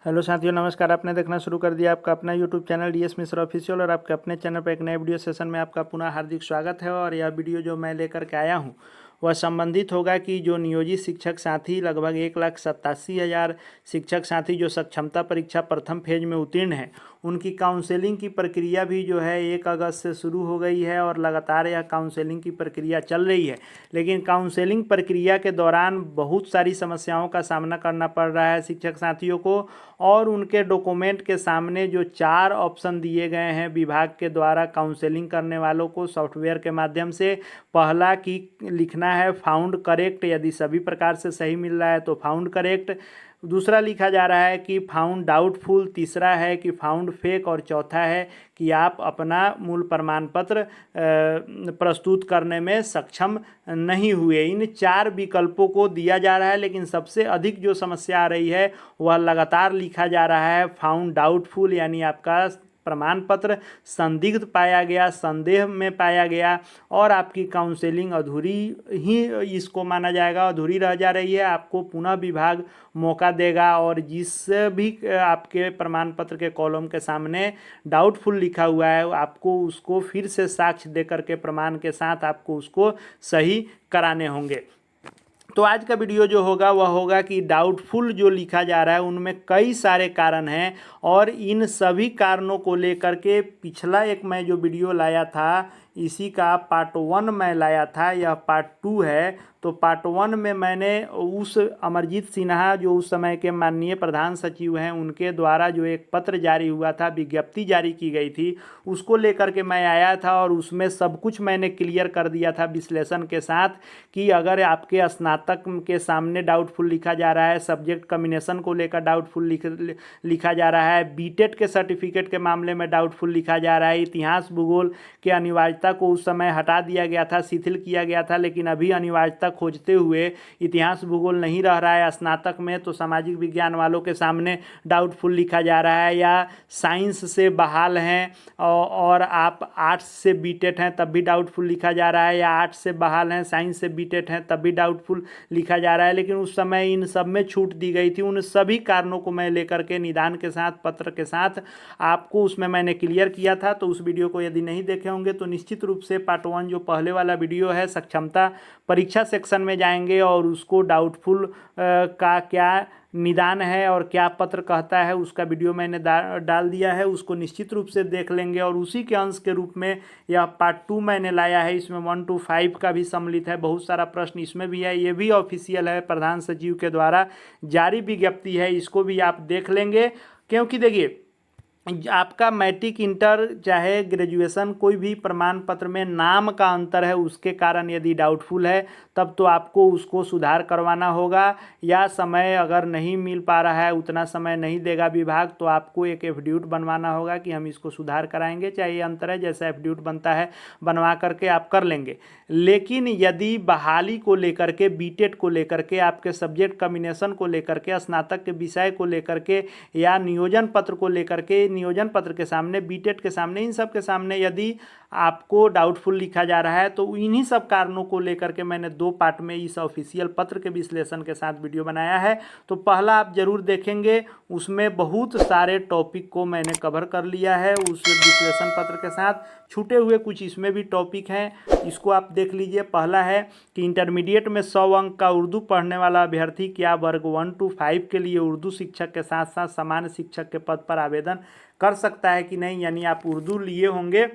Hello साथियों, नमस्कार। आपने देखना शुरू कर दिया आपका अपना YouTube channel DS Mishra official और आपके अपने चैनल पर एक नए वीडियो सेशन में आपका पुनः हार्दिक स्वागत है। और यह वीडियो जो मैं लेकर के आया हूं वह संबंधित होगा कि जो नियोजित शिक्षक साथी लगभग 1,87,000 शिक्षक साथी जो सक्षमता परीक्षा प्रथम फेज में उत्तीर्ण है, उनकी काउंसलिंग की प्रक्रिया भी जो है 1 अगस्त से शुरू हो गई है और लगातार यह काउंसलिंग की प्रक्रिया चल रही है। लेकिन काउंसलिंग प्रक्रिया के दौरान बहुत सारी समस्याओं का सामना करना पड़ रहा है शिक्षक साथियों को। और उनके डॉक्यूमेंट के सामने जो 4 ऑप्शन दिए गए हैं विभाग के द्वारा काउंसलिंग करने वालों को सॉफ्टवेयर के माध्यम से, पहला कि लिखना है फाउंड करेक्ट, यदि सभी प्रकार से सही मिल रहा है तो फाउंड करेक्ट। दूसरा लिखा जा रहा है कि फाउंड डाउटफुल, तीसरा है कि फाउंड फेक और चौथा है कि आप अपना मूल प्रमाण पत्र प्रस्तुत करने में सक्षम नहीं हुए। इन 4 विकल्पों को दिया जा रहा है, लेकिन सबसे अधिक जो समस्या आ रही है वह लगातार लिखा जा रहा है फाउंड डाउटफुल, यानी आपका प्रमाण पत्र संदिग्ध पाया गया, संदेह में पाया गया और आपकी काउंसलिंग अधूरी ही इसको माना जाएगा, अधूरी रह जा रही है। आपको पुनः विभाग मौका देगा और जिस भी आपके प्रमाण पत्र के कॉलम के सामने डाउटफुल लिखा हुआ है, आपको उसको फिर से साक्ष्य दे करके प्रमाण के साथ आपको उसको सही कराने होंगे। तो आज का वीडियो जो होगा वह होगा कि डाउटफुल जो लिखा जा रहा है उनमें कई सारे कारण हैं और इन सभी कारणों को लेकर के पिछला एक मैं जो वीडियो लाया था इसी का पार्ट 1 मैं लाया था, यह पार्ट 2 है। तो पार्ट 1 में मैंने उस अमरजीत सिन्हा जो उस समय के माननीय प्रधान सचिव हैं उनके द्वारा जो एक पत्र जारी हुआ था, विज्ञप्ति जारी की गई थी, उसको लेकर के मैं आया था और उसमें सब कुछ मैंने क्लियर कर दिया था विश्लेषण के साथ कि अगर आपके स्नातक के सामने डाउटफुल लिखा जा रहा है, सब्जेक्ट कॉम्बिनेशन को लेकर डाउटफुल लिखा जा रहा है, बीटेड के सर्टिफिकेट के मामले में डाउटफुल लिखा जा रहा है, इतिहास भूगोल के अनिवार्यता को उस समय हटा दिया गया था, शिथिल किया गया था, लेकिन अभी अनिवार्यता खोजते हुए इतिहास भूगोल नहीं रह रहा है स्नातक में, तो सामाजिक विज्ञान वालों के सामने डाउटफुल लिखा जा रहा है। या साइंस से बहाल हैं और आप आर्ट्स से बीटेड हैं तब भी डाउटफुल लिखा जा रहा है, या आर्ट्स से बहाल हैं साइंस से बीटेड हैं तब भी डाउटफुल लिखा जा रहा है। लेकिन उस समय इन सब में छूट दी गई थी। उन सभी कारणों को मैं लेकर के निदान के साथ, पत्र के साथ आपको उसमें मैंने क्लियर किया था। तो उस वीडियो को यदि नहीं देखे होंगे तो निश्चित रूप से पार्ट 1 जो पहले वाला वीडियो है सक्षमता परीक्षा सेक्शन में जाएंगे और उसको डाउटफुल का क्या निदान है और क्या पत्र कहता है उसका वीडियो मैंने डाल दिया है, उसको निश्चित रूप से देख लेंगे। और उसी के अंश के रूप में यह पार्ट 2 मैंने लाया है, इसमें 1 to 5 का भी सम्मिलित है, बहुत सारा प्रश्न इसमें भी है। ये भी ऑफिशियल है, प्रधान सचिव के द्वारा जारी विज्ञप्ति है, इसको भी आप देख लेंगे। क्योंकि देखिए आपका मैट्रिक, इंटर चाहे ग्रेजुएशन, कोई भी प्रमाण पत्र में नाम का अंतर है, उसके कारण यदि डाउटफुल है तब तो आपको उसको सुधार करवाना होगा। या समय अगर नहीं मिल पा रहा है, उतना समय नहीं देगा विभाग, तो आपको एक एफिडेविट बनवाना होगा कि हम इसको सुधार कराएंगे, चाहे ये अंतर है, जैसा एफिडेविट बनता है बनवा करके आप कर लेंगे। लेकिन यदि बहाली को लेकर के, बीटेड को लेकर के, आपके सब्जेक्ट कॉम्बिनेशन को लेकर के, स्नातक के विषय को लेकर के या नियोजन पत्र को लेकर के, नियोजन पत्र के सामने, बीटेड के सामने, इन सब के सामने यदि आपको डाउटफुल लिखा जा रहा है तो इन्हीं सब कारणों को लेकर के मैंने 2 पार्ट में इस ऑफिशियल पत्र के विश्लेषण के साथ वीडियो बनाया है। तो पहला आप जरूर देखेंगे, उसमें बहुत सारे टॉपिक को मैंने कवर कर लिया है उस विश्लेषण पत्र के साथ। छूटे हुए कुछ इसमें भी टॉपिक हैं, इसको आप देख लीजिए। पहला है कि इंटरमीडिएट में 100 अंक का उर्दू पढ़ने वाला अभ्यर्थी क्या वर्ग 1 to 5 के लिए उर्दू शिक्षक के साथ साथ सामान्य शिक्षक के पद पर आवेदन कर सकता है कि नहीं। यानी आप उर्दू लिए होंगे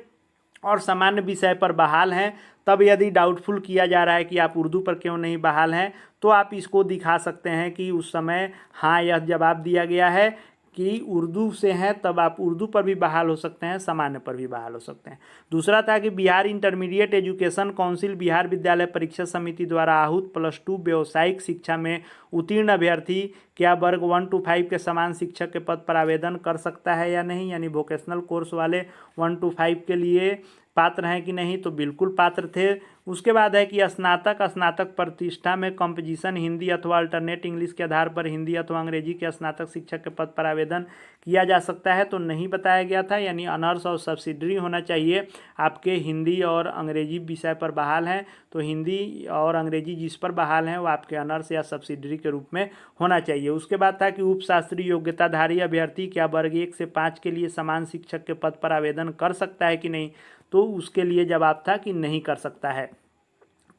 और सामान्य विषय पर बहाल हैं, तब यदि डाउटफुल किया जा रहा है कि आप उर्दू पर क्यों नहीं बहाल हैं, तो आप इसको दिखा सकते हैं कि उस समय हाँ यह जवाब दिया गया है कि उर्दू से हैं, तब आप उर्दू पर भी बहाल हो सकते हैं, सामान्य पर भी बहाल हो सकते हैं। दूसरा था कि Bihar intermediate education council Bihar विद्यालय परीक्षा समिति द्वारा आहूत +2 व्यावसायिक शिक्षा में उत्तीर्ण अभ्यर्थी क्या वर्ग 1 to 5 के समान शिक्षक के पद पर आवेदन कर सकता है या नहीं। यानी वोकेशनल कोर्स वाले 1 to 5 के लिए पात्र हैं कि नहीं, तो बिल्कुल पात्र थे। उसके बाद है कि स्नातक प्रतिष्ठा में कंपोजिशन हिंदी अथवा अल्टरनेट इंग्लिश के आधार पर हिंदी अथवा अंग्रेजी के स्नातक शिक्षक के पद पर आवेदन किया जा सकता है, तो नहीं बताया गया था। यानी ऑनर्स और सब्सिडरी होना चाहिए। आपके हिंदी और अंग्रेजी विषय पर बहाल हैं तो हिंदी और अंग्रेजी जिस पर बहाल हैं वो आपके ऑनर्स या सब्सिडरी के रूप में होना चाहिए। चाहिए। उसके बाद था कि उप शास्त्री योग्यताधारी अभ्यर्थी क्या वर्ग 1 से 5 के लिए समान शिक्षक के पद पर आवेदन कर सकता है कि नहीं, तो उसके लिए जवाब था कि नहीं कर सकता है।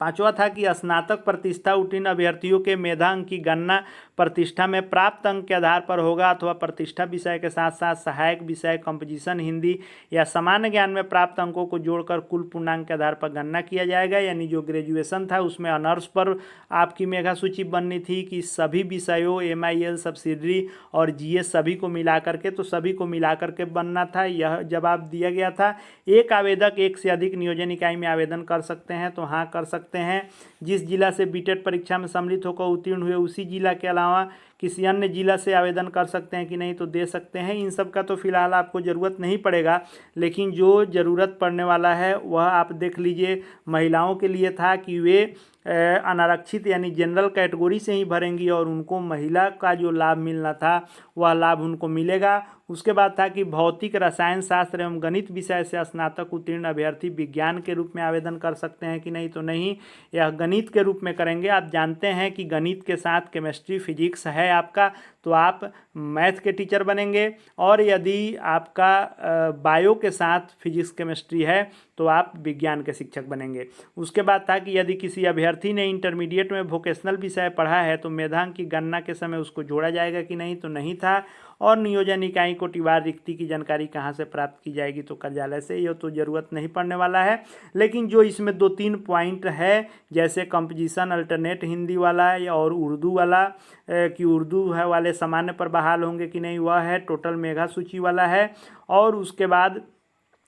पांचवा था कि स्नातक प्रतिष्ठा उत्तीर्ण अभ्यर्थियों के मेधा अंक की गणना प्रतिष्ठा में प्राप्त अंक के आधार पर होगा अथवा प्रतिष्ठा विषय के साथ साथ सहायक विषय कंपोजिशन, हिंदी या सामान्य ज्ञान में प्राप्त अंकों को जोड़कर कुल पूर्णांक के आधार पर गणना किया जाएगा। यानी जो ग्रेजुएशन था उसमें ऑनर्स पर आपकी मेधा सूची बननी थी कि सभी विषयों MIL सब्सिडरी और GS सभी को मिला करके, तो सभी को मिला करके बनना था। यह जवाब दिया गया था। एक आवेदक एक से अधिक नियोजन इकाई में आवेदन कर सकते हैं, तो हाँ कर सकते हैं। जिस जिला से बीटेट परीक्षा में सम्मिलित होकर उत्तीर्ण हुए उसी जिला के अलावा किसी अन्य जिला से आवेदन कर सकते हैं कि नहीं, तो दे सकते हैं। इन सब का तो फिलहाल आपको ज़रूरत नहीं पड़ेगा, लेकिन जो ज़रूरत पड़ने वाला है वह आप देख लीजिए। महिलाओं के लिए था कि वे अनारक्षित यानी जनरल कैटेगरी से ही भरेंगी और उनको महिला का जो लाभ मिलना था वह लाभ उनको मिलेगा। उसके बाद था कि भौतिक, रसायन शास्त्र एवं गणित विषय से स्नातक उत्तीर्ण अभ्यर्थी विज्ञान के रूप में आवेदन कर सकते हैं कि नहीं, तो नहीं, यह गणित के रूप में करेंगे। आप जानते हैं कि गणित के साथ केमिस्ट्री फिजिक्स है आपका, तो आप मैथ के टीचर बनेंगे, और यदि आपका बायो के साथ फिजिक्स केमिस्ट्री है तो आप विज्ञान के शिक्षक बनेंगे। उसके बाद था कि यदि किसी अभ्यर्थी ने इंटरमीडिएट में वोकेशनल विषय पढ़ा है तो मेधांक की गणना के समय उसको जोड़ा जाएगा कि नहीं, तो नहीं था। और नियोजन इकाई कोटिवार रिक्ति की जानकारी कहाँ से प्राप्त की जाएगी, तो कार्यालय से। ये तो ज़रूरत नहीं पड़ने वाला है, लेकिन जो इसमें 2-3 पॉइंट है जैसे कंपोजिशन अल्टरनेट हिंदी वाला और उर्दू वाला कि उर्दू है वाले सामान्य पर बहाल होंगे कि नहीं, वह है। टोटल मेधा सूची वाला है। और उसके बाद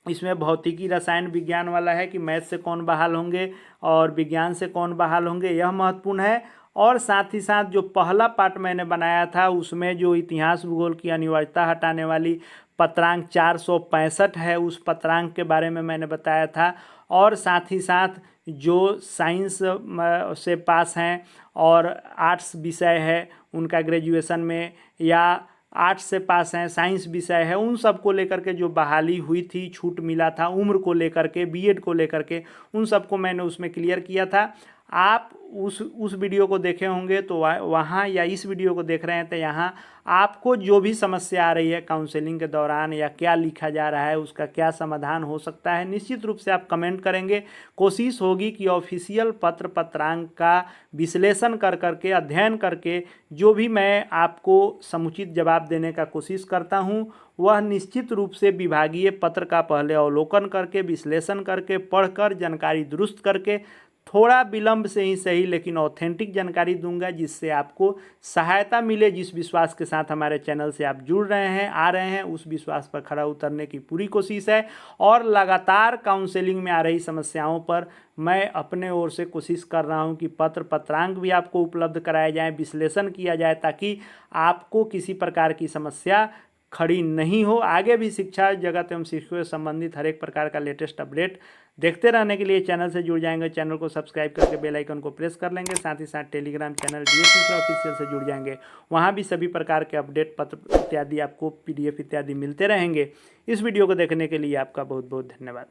इसमें भौतिकी, रसायन विज्ञान वाला है कि मैथ से कौन बहाल होंगे और विज्ञान से कौन बहाल होंगे, यह महत्वपूर्ण है। और साथ ही साथ जो पहला पार्ट मैंने बनाया था उसमें जो इतिहास भूगोल की अनिवार्यता हटाने वाली पत्रांक 465 है, उस पत्रांक के बारे में मैंने बताया था। और साथ ही साथ जो साइंस से पास हैं और आर्ट्स विषय है उनका ग्रेजुएशन में, या आर्ट्स से पास हैं, साइंस विषय है, उन सब को लेकर के जो बहाली हुई थी, छूट मिला था उम्र को लेकर के, बीएड को लेकर के, उन सब को मैंने उसमें क्लियर किया था। आप उस वीडियो को देखे होंगे तो वहाँ, या इस वीडियो को देख रहे हैं तो यहाँ आपको जो भी समस्या आ रही है काउंसलिंग के दौरान या क्या लिखा जा रहा है उसका क्या समाधान हो सकता है, निश्चित रूप से आप कमेंट करेंगे। कोशिश होगी कि ऑफिशियल पत्र पत्रांक का विश्लेषण कर करके, अध्ययन करके जो भी मैं आपको समुचित जवाब देने का कोशिश करता हूँ वह निश्चित रूप से विभागीय पत्र का पहले अवलोकन करके, विश्लेषण करके, पढ़कर, जानकारी दुरुस्त करके, थोड़ा विलंब से ही सही लेकिन ऑथेंटिक जानकारी दूंगा जिससे आपको सहायता मिले। जिस विश्वास के साथ हमारे चैनल से आप जुड़ रहे हैं, आ रहे हैं, उस विश्वास पर खरा उतरने की पूरी कोशिश है। और लगातार काउंसलिंग में आ रही समस्याओं पर मैं अपने ओर से कोशिश कर रहा हूं कि पत्र पत्रांक भी आपको उपलब्ध कराए जाएं, विश्लेषण किया जाए, ताकि आपको किसी प्रकार की समस्या खड़ी नहीं हो। आगे भी शिक्षा जगत एवं शिक्षकों से संबंधित हर एक प्रकार का लेटेस्ट अपडेट देखते रहने के लिए चैनल से जुड़ जाएंगे। चैनल को सब्सक्राइब करके बेल आइकन को प्रेस कर लेंगे। साथ ही साथ Telegram channel DS Mishra official से जुड़ जाएंगे। वहां भी सभी प्रकार के अपडेट, पत्र इत्यादि आपको PDF इत्यादि मिलते रहेंगे। इस वीडियो को देखने के लिए आपका बहुत बहुत धन्यवाद।